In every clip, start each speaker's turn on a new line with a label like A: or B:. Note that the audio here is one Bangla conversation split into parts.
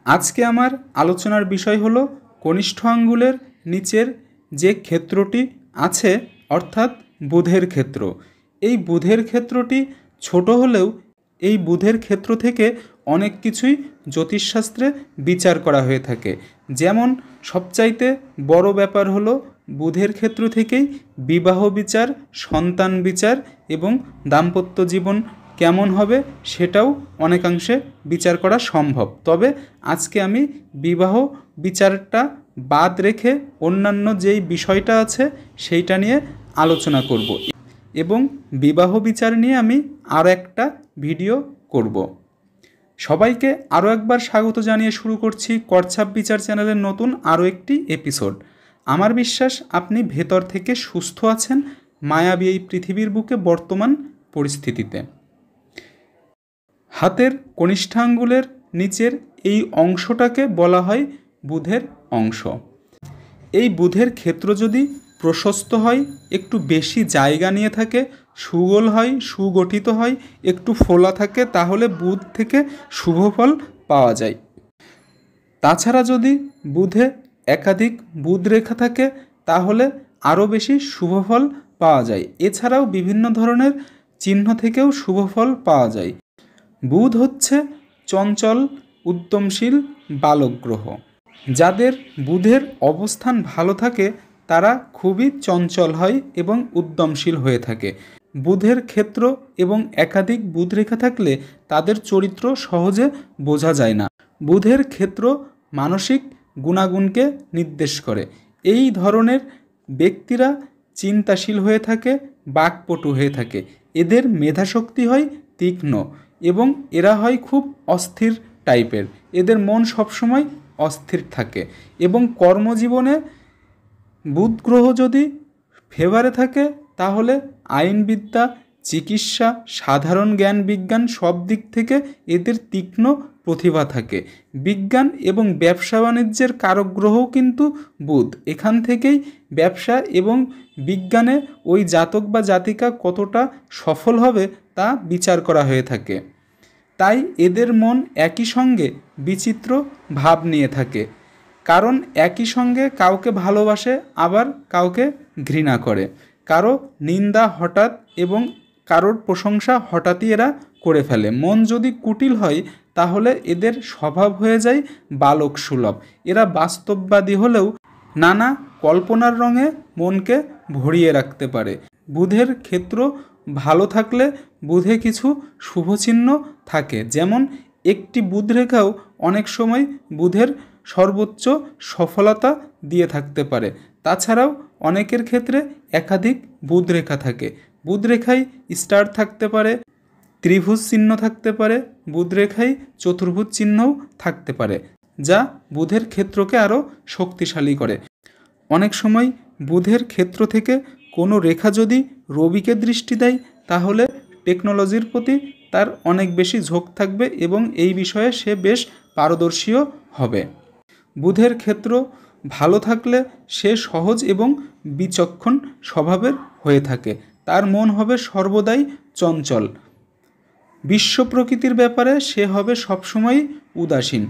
A: আজকে আমার আলোচনার বিষয় হলো কনিষ্ঠ আঙ্গুলের নিচের যে ক্ষেত্রটি আছে অর্থাৎ বুধের ক্ষেত্র। এই বুধের ক্ষেত্রটি ছোট হলেও এই বুধের ক্ষেত্র থেকে অনেক কিছুই জ্যোতিষশাস্ত্রে বিচার করা হয়ে থাকে। যেমন সবচাইতে বড় ব্যাপার হলো বুধের ক্ষেত্র থেকেই বিবাহ বিচার, সন্তান বিচার এবং দাম্পত্য জীবন কেমন হবে সেটাও অনেকাংশে বিচার করা সম্ভব। তবে আজকে আমি বিবাহ বিচারটা বাদ রেখে অন্যান্য যেই বিষয়টা আছে সেইটা নিয়ে আলোচনা করব এবং বিবাহ বিচার নিয়ে আমি আর একটা ভিডিও করব। সবাইকে আরও একবার স্বাগত জানিয়ে শুরু করছি করছাপ বিচার চ্যানেলের নতুন আরও একটি এপিসোড। আমার বিশ্বাস আপনি ভেতর থেকে সুস্থ আছেন মায়াবী এই পৃথিবীর বুকে বর্তমান পরিস্থিতিতে। হাতের কনিষ্ঠাঙ্গুলের নিচের এই অংশটাকে বলা হয় বুধের অংশ। এই বুধের ক্ষেত্র যদি প্রশস্ত হয়, একটু বেশি জায়গা নিয়ে থাকে, সুগোল হয়, সুগঠিত হয়, একটু ফোলা থাকে, তাহলে বুধ থেকে শুভ ফল পাওয়া যায়। তাছাড়া যদি বুধে একাধিক বুধ রেখা থাকে তাহলে আরও বেশি শুভ ফল পাওয়া যায়। এছাড়াও বিভিন্ন ধরনের চিহ্ন থেকেও শুভ ফল পাওয়া যায়। বুধ হচ্ছে চঞ্চল উদ্যমশীল বালক গ্রহ। যাদের বুধের অবস্থান ভালো থাকে তারা খুবই চঞ্চল হয় এবং উদ্যমশীল হয়ে থাকে। বুধের ক্ষেত্র এবং একাধিক বুধ রেখা থাকলে তাদের চরিত্র সহজে বোঝা যায় না। বুধের ক্ষেত্র মানসিক গুণাগুণকে নির্দেশ করে। এই ধরনের ব্যক্তিরা চিন্তাশীল হয়ে থাকে, বাকপটু হয়ে থাকে। এদের মেধাশক্তি হয় তীক্ষ্ণ এবং এরা হয় খুব অস্থির টাইপের। এদের মন সবসময় অস্থির থাকে এবং কর্মজীবনে বুধ গ্রহ যদি ফেভারে থাকে তাহলে আইনবিদ্যা, চিকিৎসা, সাধারণ জ্ঞান বিজ্ঞান সব দিক থেকে এদের তীক্ষ্ণ প্রতিভা থাকে। বিজ্ঞান এবং ব্যবসা বাণিজ্যের কারক গ্রহও কিন্তু বুধ। এখান থেকেই ব্যবসা এবং বিজ্ঞানে ওই জাতক বা জাতিকা কতটা সফল হবে তা বিচার করা হয়ে থাকে। তাই এদের মন একই সঙ্গে বিচিত্র ভাব নিয়ে থাকে, কারণ একই সঙ্গে কাউকে ভালোবাসে আবার কাউকে ঘৃণা করে। কারো নিন্দা হঠাৎ এবং কারোর প্রশংসা হঠাৎই এরা করে ফেলে। মন যদি কুটিল হয় তাহলে এদের স্বভাব হয়ে যায় বালক সুলভ। এরা বাস্তববাদী হলেও নানা কল্পনার রঙে মনকে ভরিয়ে রাখতে পারে। বুধের ক্ষেত্র ভালো থাকলে বুধে কিছু শুভচিহ্ন থাকে, যেমন একটি বুধ রেখাও অনেক সময় বুধের সর্বোচ্চ সফলতা দিয়ে থাকতে পারে। তাছাড়াও অনেকের ক্ষেত্রে একাধিক বুধ রেখা থাকে। বুধ রেখায় স্টার থাকতে পারে, ত্রিভুজ চিহ্ন থাকতে পারে, বুধ রেখায় চতুর্ভুজ চিহ্নও থাকতে পারে, যা বুধের ক্ষেত্রকে আরও শক্তিশালী করে। অনেক সময় বুধের ক্ষেত্র থেকে কোনো রেখা যদি রবিকে দৃষ্টি দেয় তাহলে টেকনোলজির প্রতি তার অনেক বেশি ঝোঁক থাকবে এবং এই বিষয়ে সে বেশ পারদর্শীও হবে। বুধের ক্ষেত্র ভালো থাকলে সে সহজ এবং বিচক্ষণ স্বভাবের হয়ে থাকে। তার মন হবে সর্বদাই চঞ্চল। বিশ্ব প্রকৃতির ব্যাপারে সে হবে সবসময় উদাসীন।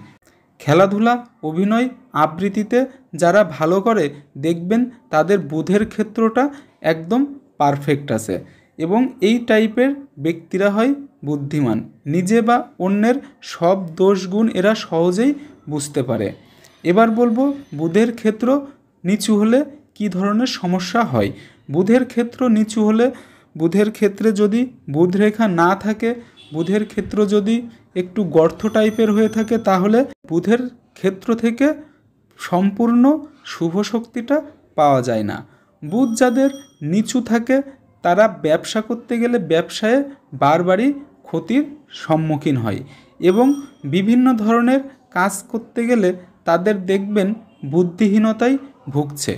A: খেলাধুলা, অভিনয়, আবৃত্তিতে যারা ভালো করে দেখবেন তাদের বুধের ক্ষেত্রটা একদম পারফেক্ট আছে এবং এই টাইপের ব্যক্তিরা হয় বুদ্ধিমান। নিজে বা অন্যের সব দোষ গুণ এরা সহজেই বুঝতে পারে। এবার বলবো বুধের ক্ষেত্র নিচু হলে কী ধরনের সমস্যা হয়। বুধের ক্ষেত্র নিচু হলে, বুধের ক্ষেত্রে যদি বুধ রেখা না থাকে, বুধের ক্ষেত্র যদি একটু গর্ত টাইপের হয়ে থাকে তাহলে বুধের ক্ষেত্র থেকে সম্পূর্ণ শুভ শক্তিটা পাওয়া যায় না। বুধ যাদের নিচু থাকে তারা ব্যবসা করতে গেলে ব্যবসায়ে বারবারই ক্ষতির সম্মুখীন হয় এবং বিভিন্ন ধরনের কাজ করতে গেলে তাদের দেখবেন বুদ্ধিহীনতায় ভুগছে।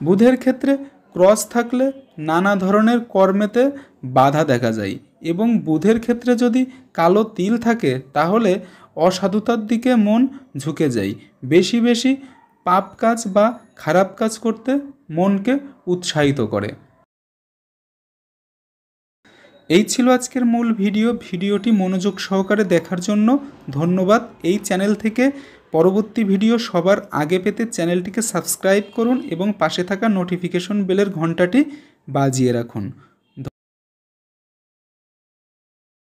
A: বুধের ক্ষেত্রে ক্রস থাকলে নানা ধরনের কর্মেতে বাধা দেখা যায় এবং বুধের ক্ষেত্রে যদি কালো তিল থাকে তাহলে অসাধুতার দিকে মন ঝুঁকে যায়। বেশি বেশি পাপ কাজ বা খারাপ কাজ করতে মনকে উৎসাহিত করে। এই ছিল আজকের মূল ভিডিওটি মনোযোগ সহকারে দেখার জন্য ধন্যবাদ। এই চ্যানেল থেকে পরবর্তী ভিডিও সবার আগে পেতে চ্যানেলটিকে সাবস্ক্রাইব করুন এবং পাশে থাকা নোটিফিকেশন বেলের ঘন্টাটি বাজিয়ে রাখুন।